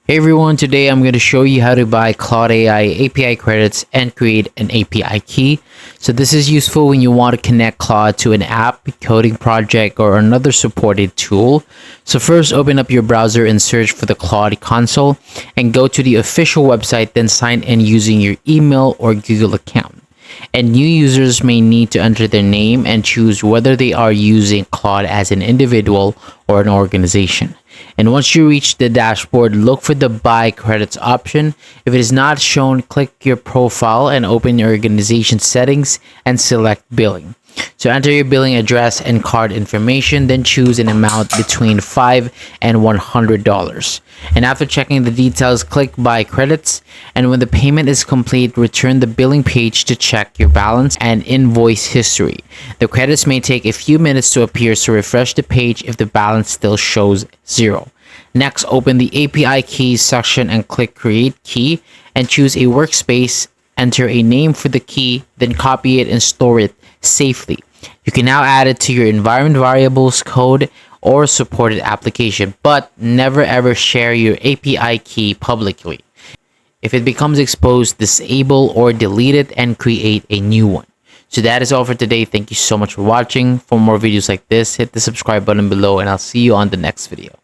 Hey everyone, today I'm going to show you how to buy Claude AI API credits and create an API key. So this is useful when you want to connect Claude to an app, coding project, or another supported tool. So first open up your browser and search for the Claude console and go to the official website, then sign in using your email or Google account. And new users may need to enter their name and choose whether they are using Claude as an individual or an organization. And once you reach the dashboard, look for the buy credits option. If it is not shown, click your profile and open your organization settings and select billing. So enter your billing address and card information, then choose an amount between $5 and $100. And after checking the details, click buy credits. And when the payment is complete, return the billing page to check your balance and invoice history. The credits may take a few minutes to appear, so refresh the page if the balance still shows zero. Next, open the API keys section and click create key and choose a workspace. Enter a name for the key, then copy it and store it safely. You can now add it to your environment variables, code, or supported application, but never ever share your API key publicly. If it becomes exposed, disable or delete it and create a new one. So that is all for today. Thank you so much for watching. For more videos like this, hit the subscribe button below and I'll see you on the next video.